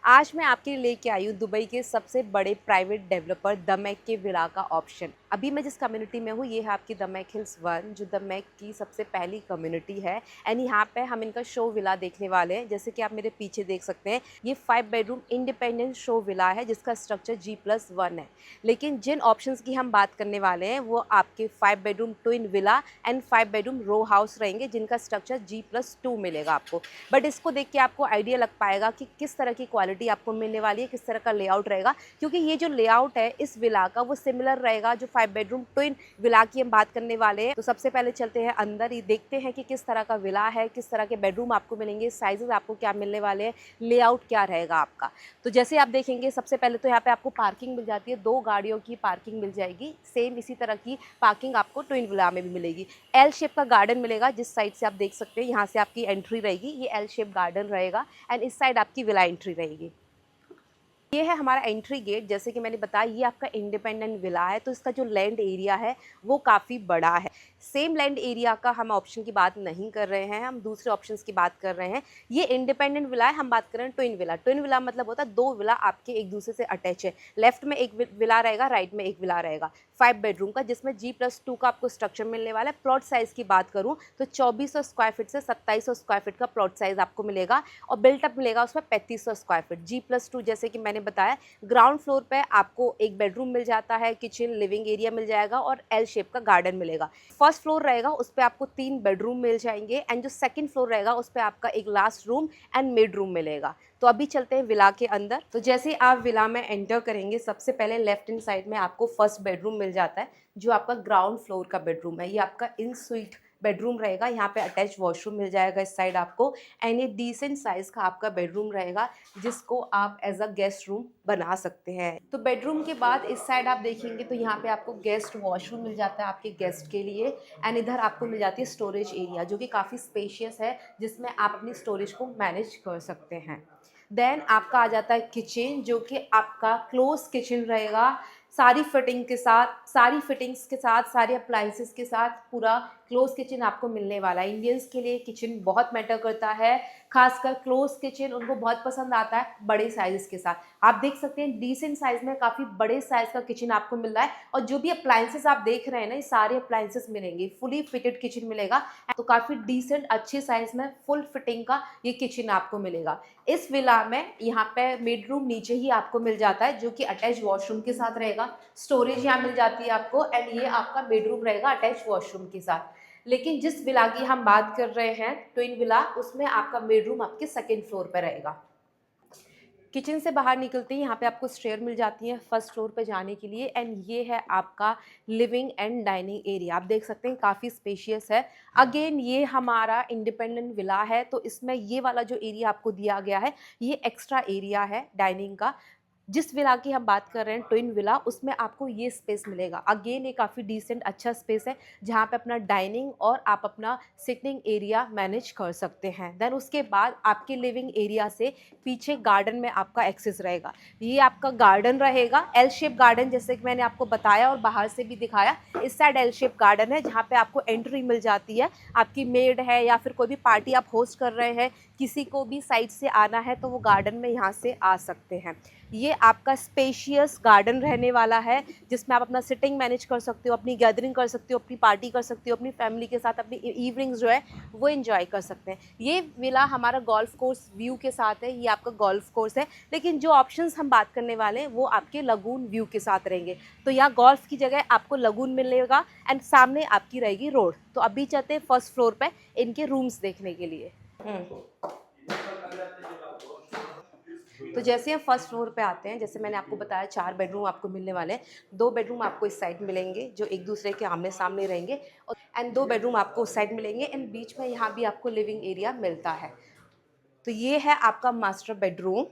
आज मैं आपके लिए लेके आई हूँ दुबई के सबसे बड़े प्राइवेट डेवलपर द मैक के विला का ऑप्शन। अभी मैं जिस कम्युनिटी में हूँ ये है आपकी द मैक हिल्स 1, जो द मैक की सबसे पहली कम्युनिटी है। एंड यहाँ पे हम इनका शो विला देखने वाले हैं। जैसे कि आप मेरे पीछे देख सकते हैं, ये 5 बेडरूम इंडिपेंडेंट शो विला है जिसका स्ट्रक्चर G+1 है। लेकिन जिन ऑप्शंस की हम बात करने वाले हैं वो आपके 5 bedroom twin villa and 5 bedroom row house रहेंगे, जिनका स्ट्रक्चर G+2 मिलेगा आपको। बट इसको देख के आपको आइडिया लग पाएगा कि किस तरह की क्वालिटी आपको मिलने वाली है, किस तरह का लेआउट रहेगा, क्योंकि ये जो लेआउट है इस विला का वो सिमिलर रहेगा जो 5 बेडरूम ट्विन विला की हम बात करने वाले हैं। तो सबसे पहले चलते हैं अंदर, ये देखते हैं कि किस तरह का विला है, किस तरह के बेडरूम आपको मिलेंगे, साइजेस आपको क्या मिलने वाले हैं, लेआउट क्या रहेगा आपका। तो जैसे आप देखेंगे सबसे पहले तो यहाँ पे आपको पार्किंग मिल जाती है, 2 गाड़ियों की पार्किंग मिल जाएगी। सेम इसी तरह की पार्किंग आपको ट्विन विला में भी मिलेगी। एल शेप का गार्डन मिलेगा, जिस साइड से आप देख सकते हैं यहाँ से आपकी एंट्री रहेगी, ये एल शेप गार्डन रहेगा एंड इस साइड आपकी विला एंट्री रहेगी। ये है हमारा एंट्री गेट। जैसे कि मैंने बताया ये आपका इंडिपेंडेंट विला है, तो इसका जो लैंड एरिया है वो काफ़ी बड़ा है। सेम लैंड एरिया का हम ऑप्शन की बात नहीं कर रहे हैं, हम दूसरे ऑप्शंस की बात कर रहे हैं। ये इंडिपेंडेंट विला है, हम बात कर रहे हैं ट्विन विला। ट्विन विला मतलब होता है 2 विला आपके एक दूसरे से अटैच है। लेफ्ट में एक विला रहेगा, राइट में एक विला रहेगा 5 बेडरूम का, जिसमें G+2 का आपको स्ट्रक्चर मिलने वाला है। प्लॉट साइज़ की बात करूँ तो 2400 स्क्वायर फीट से 2700 स्क्वायर फीट का प्लॉट साइज़ आपको मिलेगा और बिल्टअप मिलेगा उसमें 3500 स्क्वायर फीट। G+2 जैसे कि मैंने बताया, ग्राउंड फ्लोर पे आपको एक बेडरूम मिल जाता है, किचन लिविंग एरिया मिल जाएगा और एल शेप का गार्डन मिलेगा। फर्स्ट फ्लोर रहेगा उस पे आपको 3 बेडरूम मिल जाएंगे एंड जो सेकंड फ्लोर रहेगा उस पे आपका एक last room and mid room मिलेगा। तो अभी चलते हैं विला के अंदर। तो जैसे आप विला में एंटर करेंगे सबसे पहले लेफ्ट हैंड साइड में आपको फर्स्ट बेडरूम मिल जाता है, जो आपका ग्राउंड फ्लोर का बेडरूम है। ये आपका इन स्वीट बेडरूम रहेगा, यहाँ पे अटैच वॉशरूम मिल जाएगा इस साइड आपको एंड ये डिसेंट साइज़ का आपका बेडरूम रहेगा, जिसको आप एज अ गेस्ट रूम बना सकते हैं। तो बेडरूम के बाद इस साइड आप देखेंगे तो यहाँ पे आपको गेस्ट वॉशरूम मिल जाता है आपके गेस्ट के लिए एंड इधर आपको मिल जाती है स्टोरेज एरिया, जो कि काफ़ी स्पेशियस है, जिसमें आप अपनी स्टोरेज को मैनेज कर सकते हैं। देन आपका आ जाता है किचन, जो कि आपका क्लोज किचन रहेगा, सारी फिटिंग्स के साथ, सारे अप्लाइंसेस के साथ पूरा क्लोज किचन आपको मिलने वाला है। इंडियंस के लिए किचन बहुत मैटर करता है, खासकर क्लोज किचन उनको बहुत पसंद आता है बड़े साइज़ के साथ। आप देख सकते हैं डिसेंट साइज़ में काफ़ी बड़े साइज़ का किचन आपको मिल रहा है और जो भी अप्लाइंसेस आप देख रहे हैं ना, ये सारे अप्लाइंसेस मिलेंगे, फुली फिटेड किचन मिलेगा। तो काफ़ी डिसेंट अच्छे साइज़ में फुल फिटिंग का ये किचन आपको मिलेगा। इस विला में यहाँ पे मिड रूम नीचे ही आपको मिल जाता है, जो कि अटैच वॉशरूम के साथ रहेगा। स्टोरेज यहाँ मिल जाती है आपको एंड ये आपका बेडरूम रहेगा अटैच वॉशरूम के साथ। लेकिन जिस विला की हम बात कर रहे हैं ट्विन विला, उसमें आपका बेडरूम आपके सेकेंड फ्लोर पर रहेगा। किचन से बाहर निकलते ही यहाँ पे आपको स्टेयर मिल जाती है फर्स्ट फ्लोर पे जाने के लिए एंड ये है आपका लिविंग एंड डाइनिंग एरिया। आप देख सकते हैं काफ़ी स्पेशियस है। अगेन ये हमारा इंडिपेंडेंट विला है, तो इसमें ये वाला जो एरिया आपको दिया गया है ये एक्स्ट्रा एरिया है डाइनिंग का। जिस विला की हम बात कर रहे हैं ट्विन विला, उसमें आपको ये स्पेस मिलेगा। अगेन ये काफ़ी डिसेंट अच्छा स्पेस है, जहाँ पे अपना डाइनिंग और आप अपना सिटिंग एरिया मैनेज कर सकते हैं। देन उसके बाद आपके लिविंग एरिया से पीछे गार्डन में आपका एक्सेस रहेगा। ये आपका गार्डन रहेगा, एल शेप गार्डन, जैसे कि मैंने आपको बताया और बाहर से भी दिखाया। इस साइड एल शेप गार्डन है, जहाँ पे आपको एंट्री मिल जाती है। आपकी मेड है या फिर कोई भी पार्टी आप होस्ट कर रहे हैं, किसी को भी साइड से आना है तो वो गार्डन में यहाँ से आ सकते हैं। ये आपका स्पेशियस गार्डन रहने वाला है, जिसमें आप अपना सिटिंग मैनेज कर सकते हो, अपनी गैदरिंग कर सकते हो, अपनी पार्टी कर सकते हो, अपनी फैमिली के साथ अपनी इवनिंग्स जो है वो एंजॉय कर सकते हैं। ये विला हमारा गोल्फ कोर्स व्यू के साथ है, ये आपका गोल्फ कोर्स है। लेकिन जो ऑप्शंस हम बात करने वाले हैं वो आपके लगून व्यू के साथ रहेंगे। तो यहाँ गोल्फ की जगह आपको लगून मिलेगा एंड सामने आपकी रहेगी रोड। तो अभी चलते हैं फर्स्ट फ्लोर पे इनके रूम्स देखने के लिए। तो जैसे हम फर्स्ट फ्लोर पे आते हैं, जैसे मैंने आपको बताया 4 बेडरूम आपको मिलने वाले हैं। 2 बेडरूम आपको इस साइड मिलेंगे जो एक दूसरे के आमने सामने रहेंगे और एंड 2 बेडरूम आपको उस साइड मिलेंगे एंड बीच में यहाँ भी आपको लिविंग एरिया मिलता है। तो ये है आपका मास्टर बेडरूम,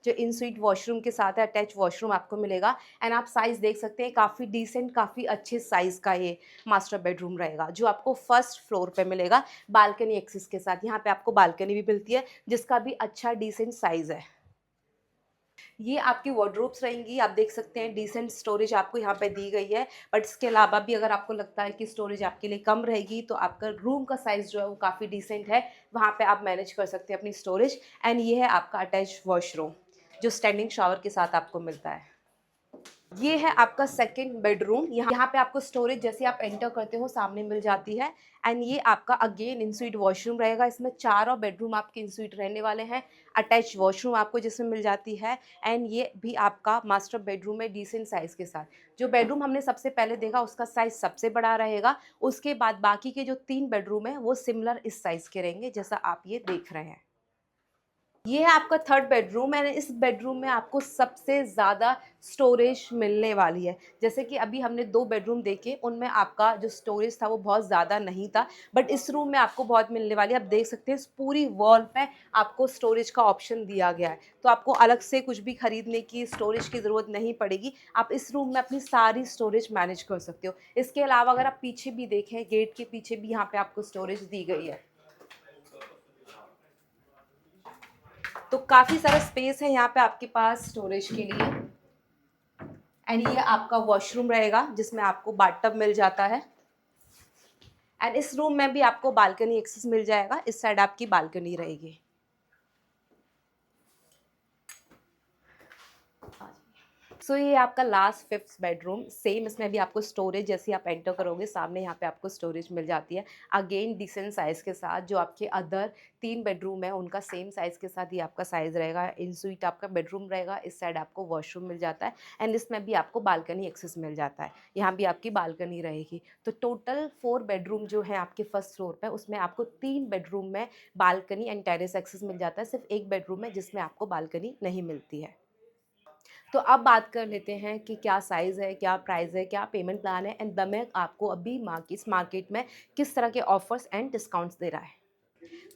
जो इन स्वीट वॉशरूम के साथ है, अटैच वॉशरूम आपको मिलेगा एंड आप साइज़ देख सकते हैं, काफ़ी डिसेंट, काफ़ी अच्छे साइज़ का ये मास्टर बेडरूम रहेगा, जो आपको फर्स्ट फ्लोर पे मिलेगा बालकनी एक्सेस के साथ। यहाँ पे आपको बालकनी भी मिलती है, जिसका भी अच्छा डिसेंट साइज़ है। ये आपकी वार्डरोब्स रहेंगी, आप देख सकते हैं डिसेंट स्टोरेज आपको यहाँ पे दी गई है। बट इसके अलावा भी अगर आपको लगता है कि स्टोरेज आपके लिए कम रहेगी तो आपका रूम का साइज़ जो है वो काफ़ी डिसेंट है, वहाँ पे आप मैनेज कर सकते हैं अपनी स्टोरेज। एंड ये है आपका अटैच वॉशरूम जो स्टैंडिंग शावर के साथ आपको मिलता है। ये है आपका सेकंड बेडरूम। यहाँ पे आपको स्टोरेज जैसे आप एंटर करते हो सामने मिल जाती है। एंड ये आपका अगेन इन स्वीट वॉशरूम रहेगा। इसमें चारों बेडरूम आपके इन स्वीट रहने वाले हैं। अटैच वॉशरूम आपको जिसमें मिल जाती है। एंड ये भी आपका मास्टर बेडरूम है डिसेंट साइज़ के साथ। जो बेडरूम हमने सबसे पहले देखा उसका साइज़ सबसे बड़ा रहेगा। उसके बाद बाकी के जो 3 बेडरूम है वो सिमिलर इस साइज़ के रहेंगे जैसा आप ये देख रहे हैं। ये है आपका थर्ड बेडरूम एंड इस बेडरूम में आपको सबसे ज़्यादा स्टोरेज मिलने वाली है। जैसे कि अभी हमने 2 बेडरूम देखे, उनमें आपका जो स्टोरेज था वो बहुत ज़्यादा नहीं था, बट इस रूम में आपको बहुत मिलने वाली है। आप देख सकते हैं इस पूरी वॉल पे आपको स्टोरेज का ऑप्शन दिया गया है, तो आपको अलग से कुछ भी खरीदने की, स्टोरेज की ज़रूरत नहीं पड़ेगी। आप इस रूम में अपनी सारी स्टोरेज मैनेज कर सकते हो। इसके अलावा अगर आप पीछे भी देखें, गेट के पीछे भी यहाँ पे आपको स्टोरेज दी गई है। तो काफ़ी सारा स्पेस है यहाँ पे आपके पास स्टोरेज के लिए। एंड ये आपका वॉशरूम रहेगा जिसमें आपको बाथटब मिल जाता है। एंड इस रूम में भी आपको बालकनी एक्सेस मिल जाएगा। इस साइड आपकी बालकनी रहेगी। ये आपका लास्ट फिफ्थ बेडरूम। सेम इसमें भी आपको स्टोरेज जैसे आप एंटर करोगे सामने यहाँ पे आपको स्टोरेज मिल जाती है। अगेन डिसेंट साइज़ के साथ जो आपके अदर 3 बेडरूम है उनका सेम साइज़ के साथ ही आपका साइज़ रहेगा। इन स्वीट आपका बेडरूम रहेगा। इस साइड आपको वॉशरूम मिल जाता है। एंड इसमें भी आपको बालकनी एक्सेस मिल जाता है। यहाँ भी आपकी बालकनी रहेगी। तो टोटल 4 बेडरूम जो है आपके फर्स्ट फ्लोर पे, उसमें आपको 3 बेडरूम में बालकनी एंड टेरेस एक्सेस मिल जाता है। सिर्फ एक बेडरूम है जिसमें आपको बालकनी नहीं मिलती है। तो अब बात कर लेते हैं कि क्या साइज़ है, क्या प्राइस है, क्या पेमेंट प्लान है एंड दमेक आपको अभी इस मार्केट में किस तरह के ऑफर्स एंड डिस्काउंट्स दे रहा है।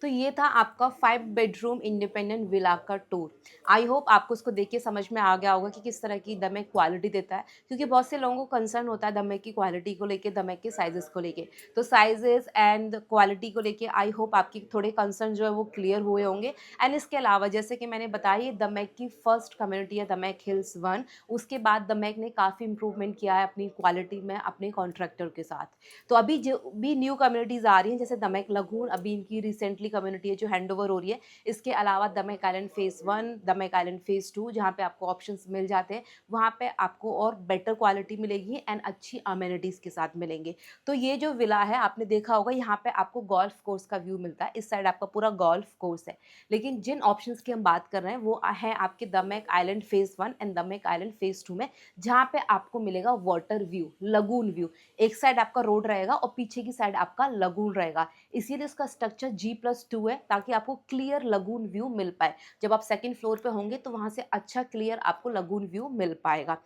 तो ये था आपका 5 बेडरूम इंडिपेंडेंट विला का टूर। आई होप आपको उसको देख के समझ में आ गया होगा कि किस तरह की दमेक क्वालिटी देता है, क्योंकि बहुत से लोगों को कंसर्न होता है दमेक की क्वालिटी को लेके, दमेक के साइजेस को लेके। तो साइजेस एंड क्वालिटी को लेके आई होप आपके थोड़े कंसर्न जो है वो क्लियर हुए होंगे। एंड इसके अलावा जैसे कि मैंने बताया ये दमेक की फर्स्ट कम्युनिटी है, दमेक हिल्स 1। उसके बाद दमेक ने काफ़ी इंप्रूवमेंट किया है अपनी क्वालिटी में अपने कॉन्ट्रैक्टर के साथ। तो अभी जो भी न्यू कम्युनिटीज़ आ रही हैं जैसे दमेक लगून, अभी इनकी रिसेंटली कम्युनिटी है जो हैंडओवर हो रही है। इसके अलावा दमेक आइलैंड फेज़ 1, दमेक आइलैंड फेज़ 2 जहाँ पे आपको ऑप्शंस मिल जाते हैं, वहाँ पे आपको और बेटर क्वालिटी मिलेगी एंड अच्छी अमेनिटीज़ के साथ मिलेंगे। तो ये जो विला है आपने देखा होगा, यहाँ पे आपको गोल्फ कोर्स का व्यू मिलता है। इस साइड आपका पूरा गोल्फ कोर्स है। लेकिन जिन ऑप्शंस की हम बात कर रहे हैं वो है आपके Damac Island phase 1 and Damac Island phase 2 में, जहाँ पे आपको मिलेगा वाटर व्यू, लगून व्यू। एक साइड आपका रोड रहेगा और पीछे की साइड आपका लगून रहेगा। इसीलिए इसका स्ट्रक्चर G+2 है, ताकि आपको क्लियर लगून व्यू मिल पाए। जब आप सेकंड फ्लोर पे होंगे तो वहाँ से अच्छा क्लियर आपको लगून व्यू मिल पाएगा।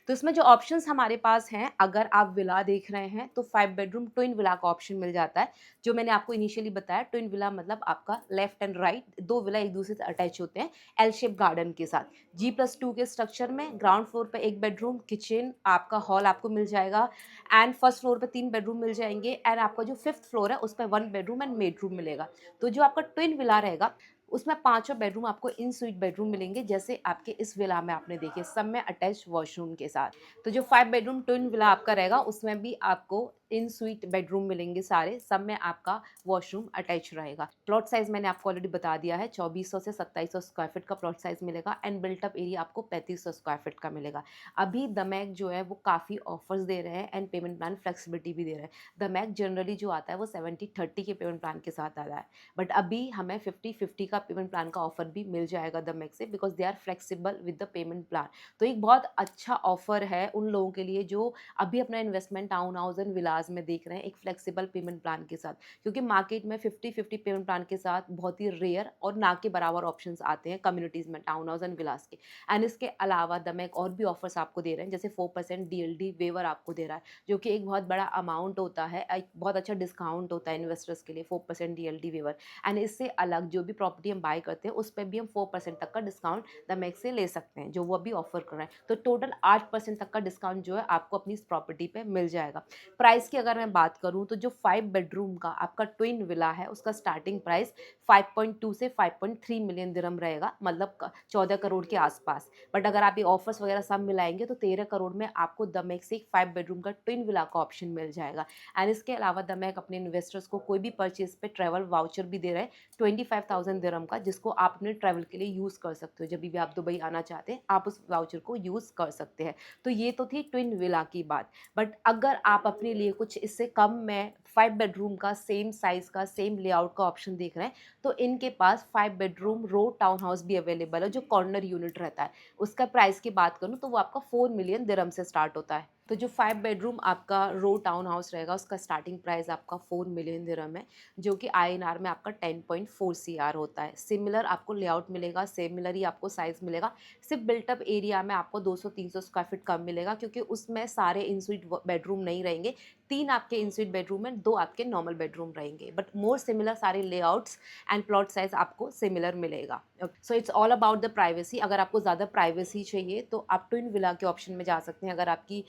तो इसमें जो ऑप्शंस हमारे पास हैं, अगर आप विला देख रहे हैं तो 5 बेडरूम ट्विन विला का ऑप्शन मिल जाता है। जो मैंने आपको इनिशियली बताया, ट्विन विला मतलब आपका लेफ्ट एंड राइट 2 विला एक दूसरे से अटैच होते हैं एल शेप गार्डन के साथ। G+2 के स्ट्रक्चर में ग्राउंड फ्लोर पे 1 बेडरूम, किचन, आपका हॉल आपको मिल जाएगा। एंड फर्स्ट फ्लोर पे 3 बेडरूम मिल जाएंगे एंड आपका जो फिफ्थ फ्लोर है उस पर 1 बेडरूम एंड बेडरूम मिलेगा। तो जो आपका ट्विन विला रहेगा उसमें पांचों बेडरूम आपको इन स्वीट बेडरूम मिलेंगे, जैसे आपके इस विला में आपने देखे, सब में अटैच वॉशरूम के साथ। तो जो 5 बेडरूम ट्विन विला आपका रहेगा उसमें भी आपको इन स्वीट बेडरूम मिलेंगे सारे, सब में आपका वॉशरूम अटैच रहेगा। प्लॉट साइज मैंने आपको ऑलरेडी बता दिया है, 2400 से 2700 स्क्वायर फीट का प्लॉट साइज मिलेगा एंड बिल्टअप एरिया आपको 3500 स्क्वायर फीट का मिलेगा। अभी दमैक जो है वो काफ़ी ऑफर्स दे रहे हैं एंड पेमेंट प्लान फ्लेक्सिबिलिटी भी दे रहे हैं। दमैक जनरली जो आता है वो 70-30 के पेमेंट प्लान के साथ आता है, बट अभी हमें 50-50 का पेमेंट प्लान का ऑफर भी मिल जाएगा दमैक से, because they are flexible with the payment plan. तो एक बहुत अच्छा ऑफर है उन लोगों के लिए जो अभी अपना इन्वेस्टमेंट टाउन हाउस एंड विलास में देख रहे हैं एक फ्लेक्सिबल पेमेंट प्लान के साथ, क्योंकि मार्केट में 50-50 पेमेंट प्लान के साथ बहुत ही रेयर और ना के बराबर ऑप्शंस आते हैं कम्युनिटीज़ में टाउन हाउस एंड विलास के। एंड इसके अलावा दमैक और भी ऑफर्स आपको दे रहे हैं, जैसे 4% DLD वेवर आपको दे रहा है, जो कि एक बहुत बड़ा अमाउंट होता है, एक बहुत अच्छा डिस्काउंट होता है इन्वेस्टर्स के लिए, 4% DLD वेवर। एंड इससे अलग जो भी प्रॉपर्टी हम बाय करते हैं उस पर भी हम 4% तक का डिस्काउंट दमैक से ले सकते हैं, जो वो अभी ऑफर कर रहे हैं। तो टोटल 8% तक का डिस्काउंट जो है आपको अपनी इस प्रॉपर्टी पे मिल जाएगा। प्राइस प्राइस की अगर मैं बात करूँ तो जो 5 बेडरूम का आपका ट्विन विला है उसका स्टार्टिंग प्राइस 5.2 से 5.3 मिलियन दिरहम रहेगा, मतलब 14 करोड़ के आसपास। बट अगर आप ये ऑफर्स वगैरह सब मिलाएंगे तो 13 करोड़ में आपको द मैक से एक 5 बेडरूम का ट्विन विला का ऑप्शन मिल जाएगा। एंड इसके अलावा द मैक अपने इन्वेस्टर्स को कोई भी परचेज पे ट्रैवल वाउचर भी दे रहे हैं 25,000 दिरहम का, जिसको आप अपने ट्रैवल के लिए यूज़ कर सकते हो। जब भी आप दुबई आना चाहते हैं आप उस वाउचर को यूज़ कर सकते हैं। तो ये तो थी ट्विन विला की बात। बट अगर आप अपने लिए कुछ इससे कम में 5 बेडरूम का सेम साइज़ का सेम लेआउट का ऑप्शन देख रहे हैं तो इनके पास 5 बेडरूम रो टाउन हाउस भी अवेलेबल है, जो कॉर्नर यूनिट रहता है। उसका प्राइस की बात करूँ तो वो आपका 4 मिलियन दिरहम से स्टार्ट होता है। तो जो 5 बेडरूम आपका रो टाउन हाउस रहेगा उसका स्टार्टिंग प्राइस आपका 4 मिलियन दिरहम है, जो कि INR में आपका 10.4 CR होता है। सिमिलर आपको लेआउट मिलेगा, सिमिलर ही आपको साइज़ मिलेगा। सिर्फ बिल्टअप एरिया में आपको 200-300 स्क्वायर फीट कम मिलेगा, क्योंकि उसमें सारे इनस्वीट बेडरूम नहीं रहेंगे। 3 आपके इनस्वीट बेडरूम हैं, 2 आपके नॉर्मल बेडरूम रहेंगे। बट मोर सिमिलर सारे लेआउट्स एंड प्लॉट साइज आपको सिमिलर मिलेगा। So it's all about the privacy. अगर आपको ज़्यादा प्राइवेसी चाहिए तो आप ट्विन विला के ऑप्शन में जा सकते हैं, अगर आपकी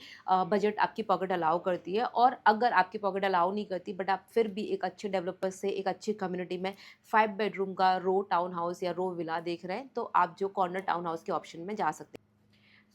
बजट आपकी पॉकेट अलाउ करती है। और अगर आपकी पॉकेट अलाउ नहीं करती बट आप फिर भी एक अच्छे डेवलपर से एक अच्छी कम्युनिटी में 5 बेडरूम का रो टाउन हाउस या रो विला देख रहे हैं तो आप जो कॉर्नर टाउन हाउस के ऑप्शन में जा सकते हैं।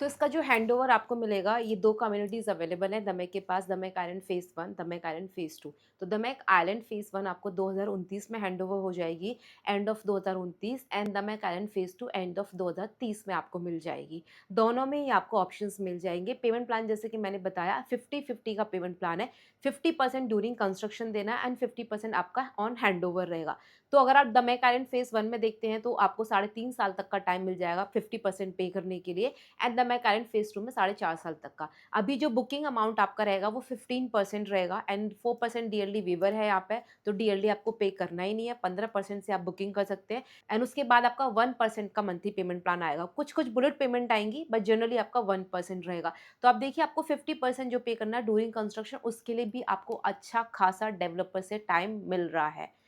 तो इसका जो हैंडओवर आपको मिलेगा, ये 2 कम्युनिटीज़ अवेलेबल हैं द मैक के पास, Damac island phase 1, Damac island phase 2। तो द मैक आइलैंड फ़ेज़ 1 आपको 2029 में हैंडओवर हो जाएगी, end of 2029, and Damac island phase 2 end of 2030 में आपको मिल जाएगी। दोनों में ही आपको ऑप्शंस मिल जाएंगे। पेमेंट प्लान जैसे कि मैंने बताया 50-50 का पेमेंट प्लान है। 50% ड्यूरिंग कंस्ट्रक्शन देना है एंड 50% आपका ऑन हैंडओवर रहेगा। तो अगर आप द मैक आइलैंड फ़ेज़ 1 में देखते हैं तो आपको 3.5 साल तक का टाइम मिल जाएगा 50% पे करने के लिए, and Damac island phase 2 में 4.5 साल तक का। अभी जो बुकिंग अमाउंट आपका रहेगा वो 15% रहेगा, एंड 4% DLD वेवर है यहाँ पे, तो DLD आपको पे करना ही नहीं है। 15% से आप बुकिंग कर सकते हैं, एंड उसके बाद आपका 1% का मंथली पेमेंट प्लान आएगा। कुछ बुलेट पेमेंट आएंगी बट जनरली आपका 1% रहेगा। तो आप देखिए, आपको 50% जो पे करना है ड्यूरिंग कंस्ट्रक्शन, उसके लिए भी आपको अच्छा खासा डेवलपर से टाइम मिल रहा है।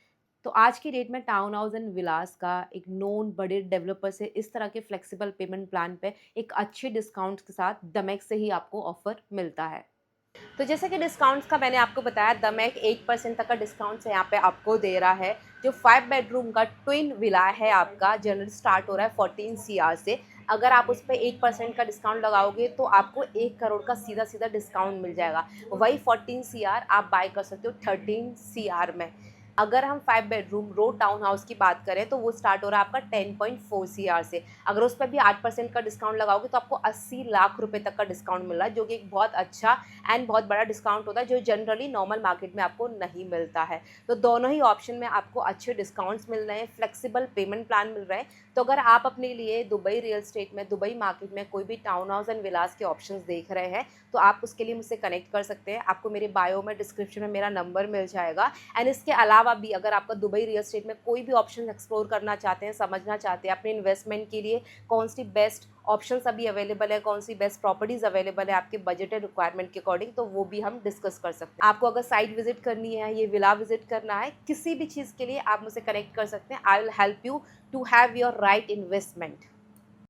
तो आज की डेट में टाउन हाउस एंड विलास का एक नोन बड़े डेवलपर से इस तरह के फ्लेक्सिबल पेमेंट प्लान पे एक अच्छे डिस्काउंट के साथ द मैक से ही आपको ऑफर मिलता है। तो जैसे कि डिस्काउंट्स का मैंने आपको बताया, द मैक 8% तक का डिस्काउंट्स यहाँ पे आपको दे रहा है। जो 5 बेडरूम का ट्विन विला है आपका, जनरल स्टार्ट हो रहा है 14 CR से। अगर आप उस पर 8% का डिस्काउंट लगाओगे तो आपको 1 करोड़ का सीधा सीधा डिस्काउंट मिल जाएगा। वही 14 CR आप बाय कर सकते हो 13 CR में। अगर हम 5 बेडरूम रो टाउन हाउस की बात करें तो वो स्टार्ट हो रहा है आपका 10.4 CR से। अगर उस पर भी 8% का डिस्काउंट लगाओगे तो आपको 80 लाख रुपए तक का डिस्काउंट मिल रहा है, जो कि एक बहुत अच्छा एंड बहुत बड़ा डिस्काउंट होता है, जो जनरली नॉर्मल मार्केट में आपको नहीं मिलता है। तो दोनों ही ऑप्शन में आपको अच्छे डिस्काउंट्स मिल रहे हैं, फ्लेक्सिबल पेमेंट प्लान मिल रहे हैं। तो अगर आप अपने लिए दुबई रियल स्टेट में, दुबई मार्केट में कोई भी टाउन हाउस एंड विलास के ऑप्शंस देख रहे हैं तो आप उसके लिए मुझसे कनेक्ट कर सकते हैं। आपको मेरे बायो में, डिस्क्रिप्शन में मेरा नंबर मिल जाएगा। एंड इसके अलावा भी अगर आपका दुबई रियल स्टेट में कोई भी ऑप्शन एक्सप्लोर करना चाहते हैं, समझना चाहते हैं अपने इन्वेस्टमेंट के लिए कौन सी बेस्ट ऑप्शंस अभी अवेलेबल है, कौन सी बेस्ट प्रॉपर्टीज़ अवेलेबल है आपके बजट एंड रिक्वायरमेंट के अकॉर्डिंग, तो वो भी हम डिस्कस कर सकते हैं। आपको अगर साइट विजिट करनी है, ये विला विजिट करना है, किसी भी चीज़ के लिए आप मुझसे कनेक्ट कर सकते हैं। I will help you to have your right investment.